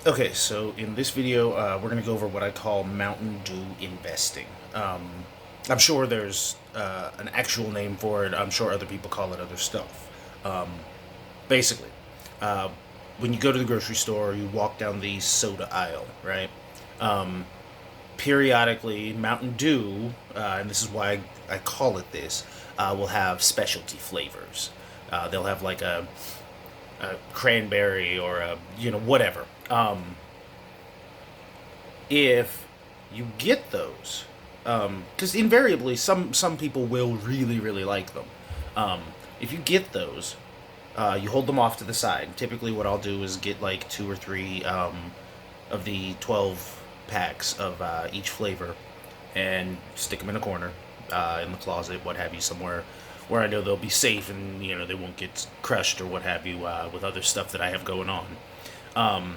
Okay, so in this video, we're going to go over what I call Mountain Dew investing. I'm sure there's an actual name for it. I'm sure other people call it other stuff. Um, Basically, uh, when you go to the grocery store, you walk down the soda aisle, right? Um, Periodically, Mountain Dew, and this is why I call it this, will have specialty flavors. They'll have like a cranberry or a whatever. If you get those, because invariably some people will really like them. Um, if you get those, you hold them off to the side. Typically, what I'll do is get like two or three of the 12 packs of each flavor and stick them in a corner, in the closet, what have you, somewhere where I know they'll be safe and they won't get crushed or what have you with other stuff that I have going on. Um,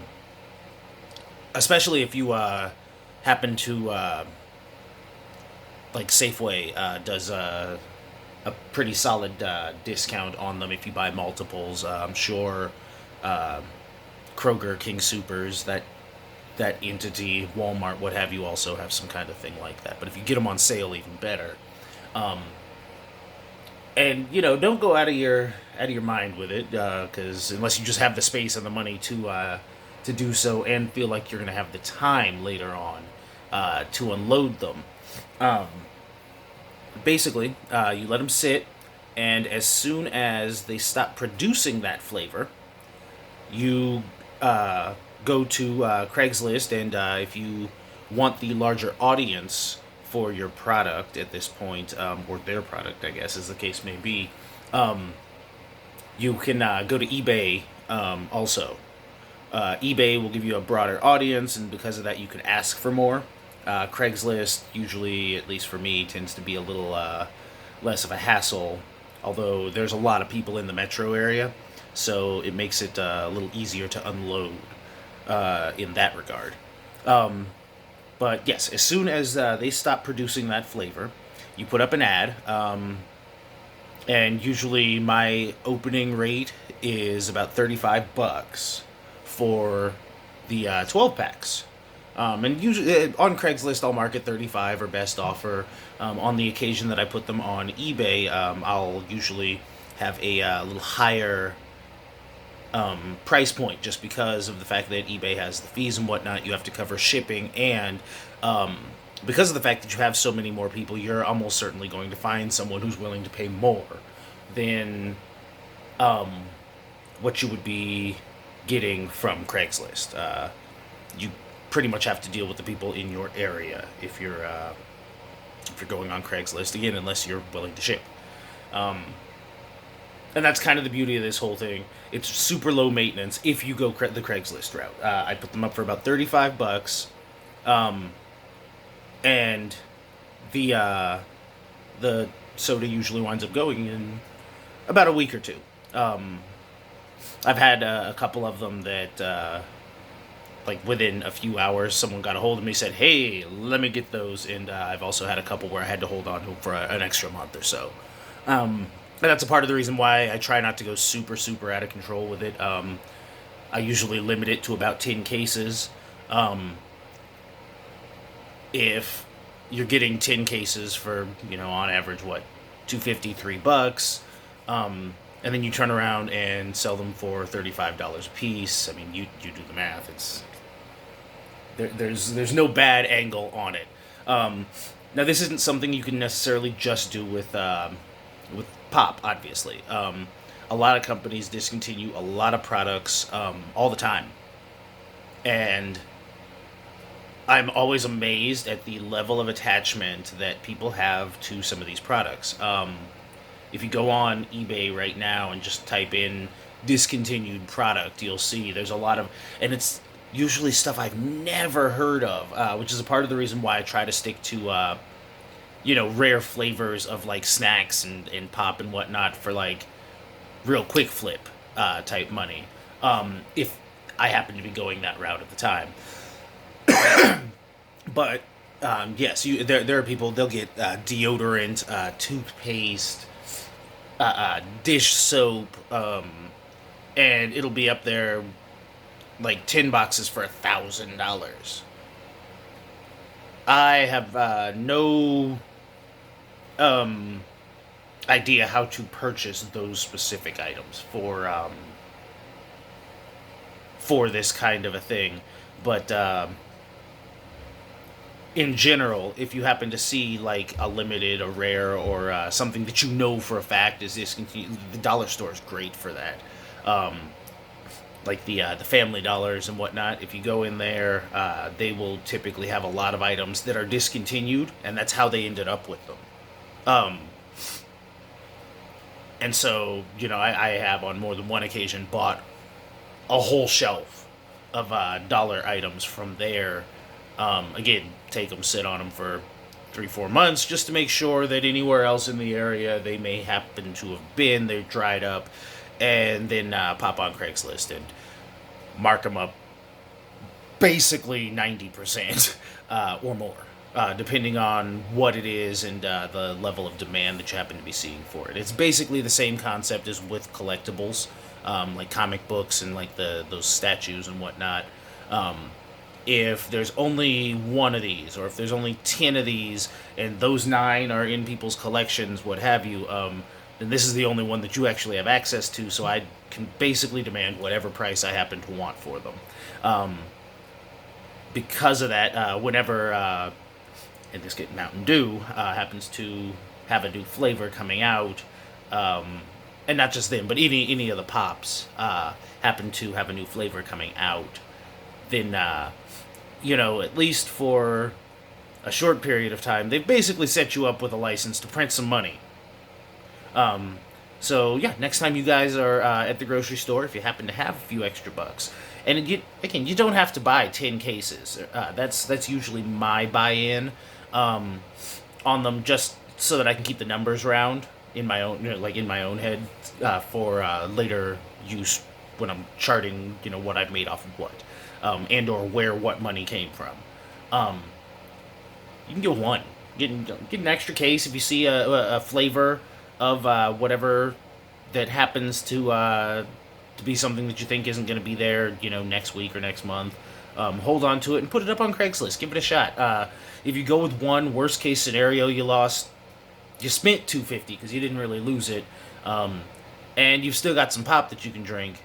Especially if you happen to like Safeway does a pretty solid discount on them if you buy multiples. I'm sure uh, Kroger, King Supers, that entity, Walmart, what have you, also have some kind of thing like that. But if you get them on sale, even better. Um, and don't go out of your mind with it, because unless you just have the space and the money to do so, and feel like you're gonna have the time later on to unload them. Um, Basically, you let them sit, and as soon as they stop producing that flavor, you go to Craigslist, and if you want the larger audience for your product at this point, or their product, I guess, as the case may be, you can go to eBay also. eBay will give you a broader audience, and because of that, you can ask for more. Craigslist, usually, at least for me, tends to be a little less of a hassle, although there's a lot of people in the metro area, so it makes it a little easier to unload in that regard. Um, but yes, as soon as they stop producing that flavor, you put up an ad, and usually my opening rate is about 35 bucks for the 12 packs. And usually on Craigslist, I'll mark it 35 or best offer. On the occasion that I put them on eBay, I'll usually have a little higher price point, just because of the fact that eBay has the fees and whatnot. You have to cover shipping, and because of the fact that you have so many more people, you're almost certainly going to find someone who's willing to pay more than what you would be getting from Craigslist. You pretty much have to deal with the people in your area if you're going on Craigslist, again, unless you're willing to ship. Um, and that's kind of the beauty of this whole thing. It's super low maintenance if you go the Craigslist route. I put them up for about 35 bucks, um, and the soda usually winds up going in about a week or two. Um, I've had a couple of them that, like within a few hours, someone got a hold of me, said, "Hey, let me get those," and I've also had a couple where I had to hold on to them for an extra month or so. And that's a part of the reason why I try not to go super out of control with it. I usually limit it to about 10 cases. Um, if you're getting 10 cases for, on average, what, 250, $3, and then you turn around and sell them for $35 a piece. I mean, you do the math. There's no bad angle on it. Now, this isn't something you can necessarily just do with pop, obviously. A lot of companies discontinue a lot of products all the time, and I'm always amazed at the level of attachment that people have to some of these products. If you go on eBay right now and just type in discontinued product, you'll see there's a lot of, and it's usually stuff I've never heard of, which is a part of the reason why I try to stick to, rare flavors of like snacks and pop and whatnot for like real quick flip type money. If I happen to be going that route at the time. But yes, there are people, they'll get deodorant, toothpaste, dish soap, and it'll be up there like 10 boxes for $1,000. I have no um, idea how to purchase those specific items for this kind of a thing, but in general, if you happen to see like a limited, a rare, or something that you know for a fact is discontinued, the dollar store is great for that. Um, like the Family Dollars and whatnot. If you go in there, they will typically have a lot of items that are discontinued, and that's how they ended up with them. Um, and so, I have on more than one occasion bought a whole shelf of dollar items from there. Again, take them, sit on them for 3-4 months just to make sure that anywhere else in the area they may happen to have been, they're dried up, and then pop on Craigslist and mark them up basically 90% or more, depending on what it is and the level of demand that you happen to be seeing for it. It's basically the same concept as with collectibles, like comic books and like those statues and whatnot. If there's only one of these, or if there's only 10 of these, and those 9 are in people's collections, what have you, then this is the only one that you actually have access to, so I can basically demand whatever price I happen to want for them. Because of that, whenever, in this case, Mountain Dew happens to have a new flavor coming out, and not just them, but any of the pops happen to have a new flavor coming out, then at least for a short period of time, they've basically set you up with a license to print some money. So yeah, next time you guys are at the grocery store, if you happen to have a few extra bucks, and you don't have to buy 10 cases. That's usually my buy-in on them, just so that I can keep the numbers round in my own, in my own head for later use when I'm charting, what I've made off of what, and or where what money came from. You can get one. Get an extra case if you see a flavor of whatever that happens to be something that you think isn't going to be there, next week or next month. Hold on to it and put it up on Craigslist. Give it a shot. If you go with one, worst case scenario, you spent $250 because you didn't really lose it, and you've still got some pop that you can drink.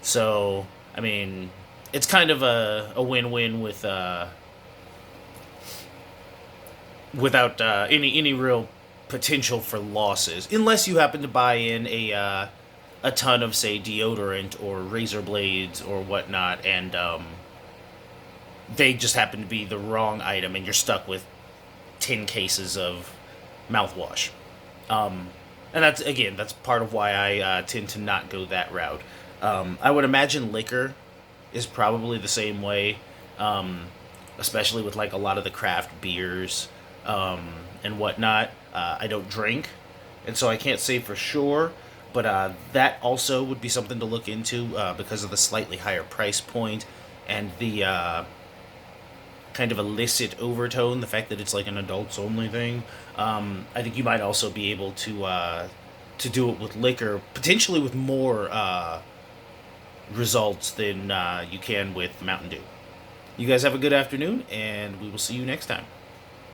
So, I mean, it's kind of a win-win with without any real potential for losses, unless you happen to buy in a ton of, say, deodorant or razor blades or whatnot, and they just happen to be the wrong item, and you're stuck with 10 cases of mouthwash. And that's part of why I tend to not go that route. I would imagine liquor is probably the same way, especially with like a lot of the craft beers and whatnot. I don't drink, and so I can't say for sure, but that also would be something to look into because of the slightly higher price point and the kind of illicit overtone, the fact that it's like an adults only thing. I think you might also be able to do it with liquor, potentially with more results than you can with Mountain Dew. You guys have a good afternoon, and we will see you next time.